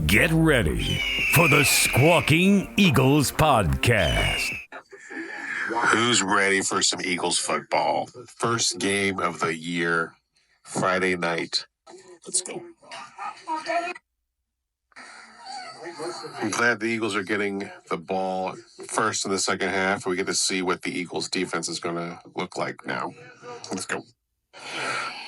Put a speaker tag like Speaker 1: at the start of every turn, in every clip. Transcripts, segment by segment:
Speaker 1: Get ready for the Squawking Eagles Podcast.
Speaker 2: Who's ready for some Eagles football? First game of the year, Friday night. Let's go. I'm glad the Eagles are getting the ball first in the second half. We get to see what the Eagles defense is going to look like now. Let's go.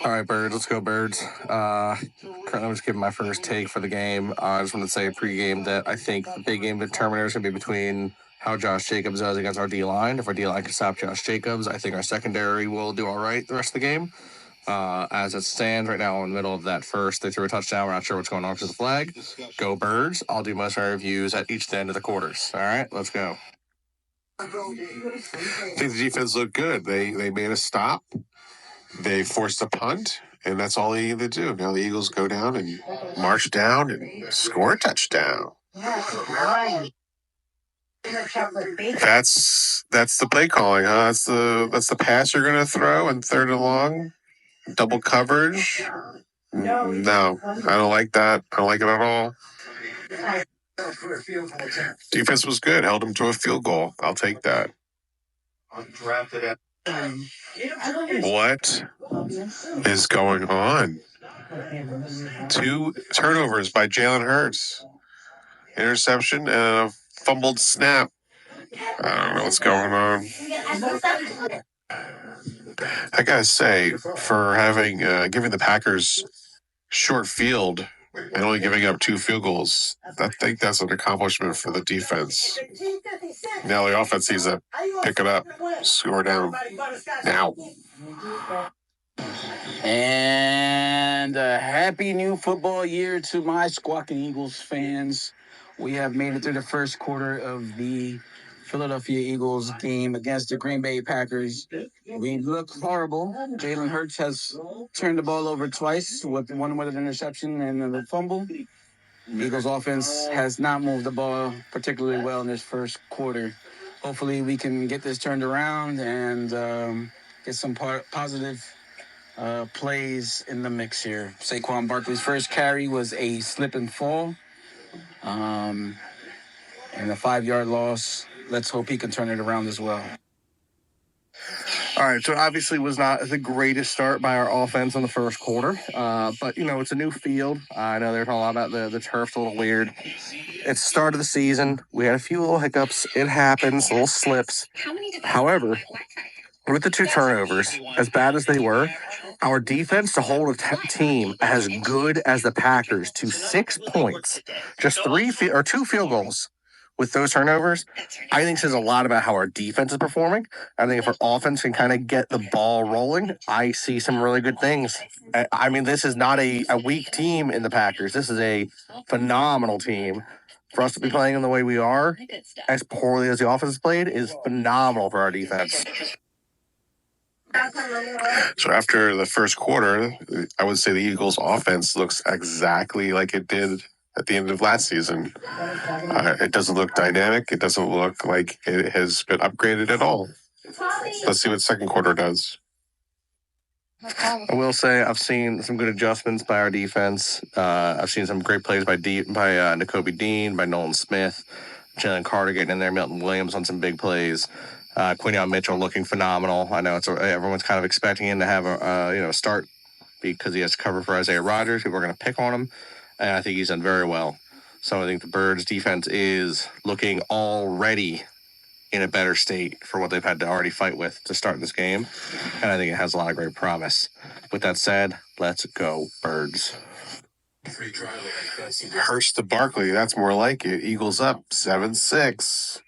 Speaker 3: All right, Birds. Let's go, Birds. Currently, I'm just giving my first take for the game. I just want to say pregame that I think the big game determiner is going to be between how Josh Jacobs does against our D-line. If our D-line can stop Josh Jacobs, I think our secondary will do all right the rest of the game. As it stands right now in the middle of that first, they threw a touchdown. We're not sure what's going on because of the flag. Go Birds. I'll do most of my reviews at each end of the quarters. All right, let's go.
Speaker 2: I think the defense looked good. They made a stop. They forced a punt, and that's all they needed to do. Now the Eagles go down and march down and score a touchdown. That's the play calling, huh? That's the pass you're gonna throw and third and long, double coverage. No, I don't like that. I don't like it at all. Defense was good. Held them to a field goal. I'll take that. What is going on? 2 turnovers by Jalen Hurts. Interception and a fumbled snap. I don't know what's going on. I gotta say, for having giving the Packers short field and only giving up 2 field goals, I think that's an accomplishment for the defense. Now the offense needs to pick it up, score down now.
Speaker 4: And a happy new football year to my Squawking Eagles fans. We have made it through the first quarter of the Philadelphia Eagles game against the Green Bay Packers. We look horrible. Jalen Hurts has turned the ball over twice, with one with an interception and a fumble. The Eagles offense has not moved the ball particularly well in this first quarter. Hopefully we can get this turned around and get some positive plays in the mix here. Saquon Barkley's first carry was a slip and fall and a 5-yard loss. Let's hope he can turn it around as well.
Speaker 3: All right, so obviously was not the greatest start by our offense in the first quarter, but, it's a new field. I know they're talking a lot about the turf's a little weird. It's the start of the season. We had a few little hiccups. It happens, little slips. However, with the 2 turnovers, as bad as they were, our defense to hold a team as good as the Packers to 6 points, just 2 field goals with those turnovers, I think says a lot about how our defense is performing. I think if our offense can kind of get the ball rolling, I see some really good things. I mean, this is not a weak team in the Packers. This is a phenomenal team. For us to be playing in the way we are, as poorly as the offense is played, is phenomenal for our defense.
Speaker 2: So after the first quarter, I would say the Eagles' offense looks exactly like it did at the end of last season. It doesn't look dynamic. It doesn't look like it has been upgraded at all. Let's see what second quarter does.
Speaker 3: I will say I've seen some good adjustments by our defense. I've seen some great plays by Nakobe Dean, by Nolan Smith, Jalen Carter getting in there, Milton Williams on some big plays. Quinion Mitchell looking phenomenal. I know everyone's kind of expecting him to have a start because he has to cover for Isaiah Rodgers. People are going to pick on him, and I think he's done very well. So I think the Birds' defense is looking already in a better state for what they've had to already fight with to start this game, and I think it has a lot of great promise. With that said, let's go Birds.
Speaker 2: Hurts to Barkley. That's more like it. Eagles up 7-6.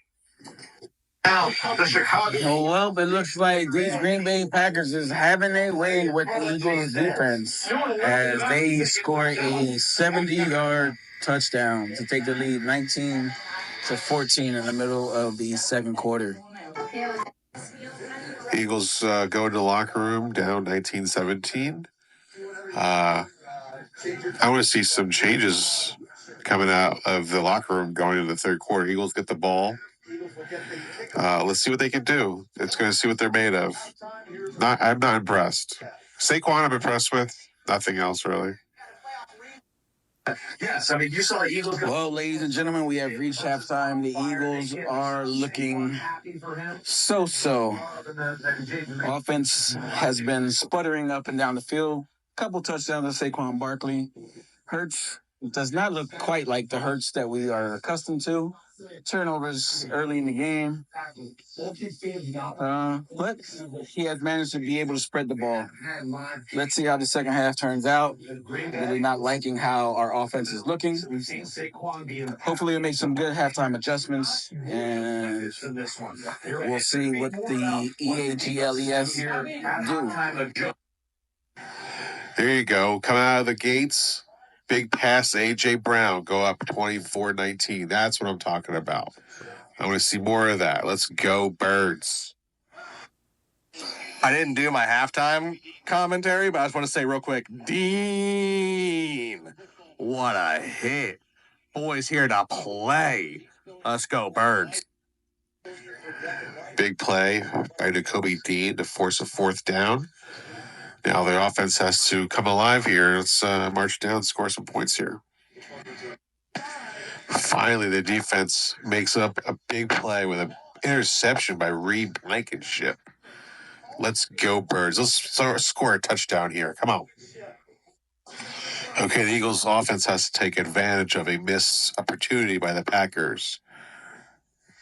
Speaker 4: Well, it looks like these Green Bay Packers is having their way with the Eagles defense as they score a 70-yard touchdown to take the lead 19-14 in the middle of the second quarter.
Speaker 2: Eagles go to the locker room down 19-17. I want to see some changes coming out of the locker room going into the third quarter. Eagles get the ball. Let's see what they can do. It's going to see what they're made of. I'm not impressed. Saquon I'm impressed with. Nothing else, really.
Speaker 3: Yes, I mean, you saw the Eagles.
Speaker 4: Well, ladies and gentlemen, we have reached halftime. The Eagles are looking so-so. Offense has been sputtering up and down the field. Couple touchdowns to Saquon Barkley. Hurts does not look quite like the Hurts that we are accustomed to. Turnovers early in the game. But he has managed to be able to spread the ball. Let's see how the second half turns out. Really not liking how our offense is looking. Hopefully we'll make some good halftime adjustments, and we'll see what the EAGLES do.
Speaker 2: There you go. Coming out of the gates, big pass to A.J. Brown. Go up 24-19. That's what I'm talking about. I want to see more of that. Let's go, Birds.
Speaker 3: I didn't do my halftime commentary, but I just want to say real quick, Dean, what a hit. Boys here to play. Let's go, Birds.
Speaker 2: Big play by Nakobe Dean to force a fourth down. Now their offense has to come alive here. Let's march down, score some points here. Finally, the defense makes up a big play with an interception by Reed Blankenship. Let's go, Birds. Let's score a touchdown here. Come on. Okay, the Eagles' offense has to take advantage of a missed opportunity by the Packers.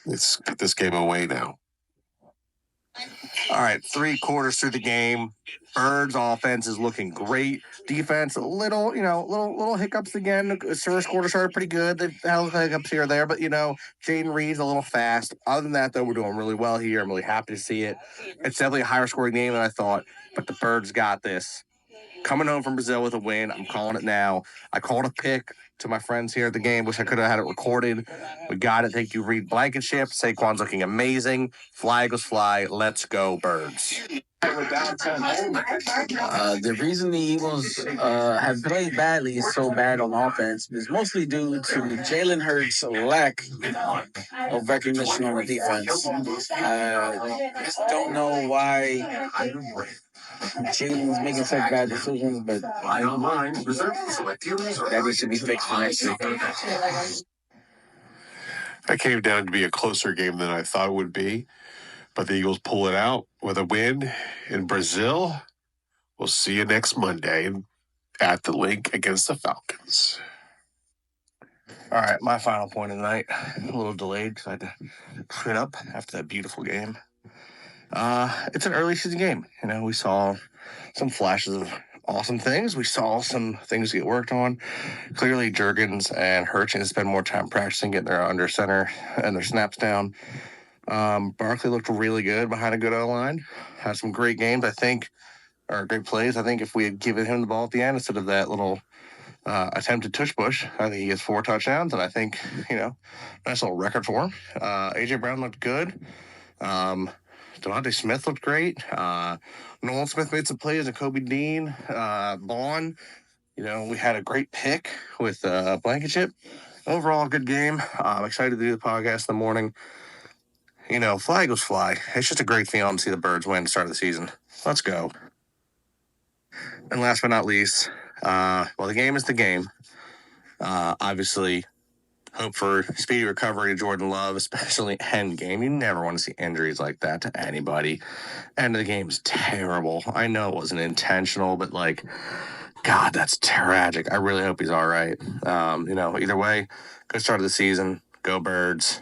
Speaker 2: Let's put this game away now.
Speaker 3: All right, 3 quarters through the game. Birds offense is looking great. Defense, little hiccups again. The first quarter started pretty good. They've had hiccups here or there, but Jaden Reed's a little fast. Other than that, though, we're doing really well here. I'm really happy to see it. It's definitely a higher scoring game than I thought, but the Birds got this. Coming home from Brazil with a win. I'm calling it now. I called a pick to my friends here at the game. Wish I could have had it recorded. We got it. Thank you, Reed Blankenship. Saquon's looking amazing. Fly Eagles fly. Let's go, Birds.
Speaker 4: The reason the Eagles have played badly is so bad on offense is mostly due to Jalen Hurts' lack of recognition on the defense. Don't know why Jalen's making such bad decisions, but that needs to be fixed for next week.
Speaker 2: That came down to be a closer game than I thought it would be, but the Eagles pull it out with a win in Brazil. We'll see you next Monday at the link against the Falcons.
Speaker 3: All right, my final point of the night. A little delayed because I had to clean up after that beautiful game. It's an early season game. We saw some flashes of awesome things. We saw some things get worked on. Clearly, Juergens and Hurts need to spend more time practicing getting their under center and their snaps down. Barkley looked really good behind a good O-line. Had some great games, I think, or great plays. I think if we had given him the ball at the end instead of that little attempted tush push, I think he gets 4 touchdowns, and I think, nice little record for him. A.J. Brown looked good. Devontae Smith looked great. Nolan Smith made some plays, and Kobe Dean, Vaughn. We had a great pick with Blankenship. Overall, good game. I'm excited to do the podcast in the morning. Fly Eagles fly. It's just a great feeling to see the Birds win to start of the season. Let's go. And last but not least, the game is the game. Obviously, hope for speedy recovery to Jordan Love, especially end game. You never want to see injuries like that to anybody. End of the game's terrible. I know it wasn't intentional, but God, that's tragic. I really hope he's all right. Either way, good start of the season. Go Birds.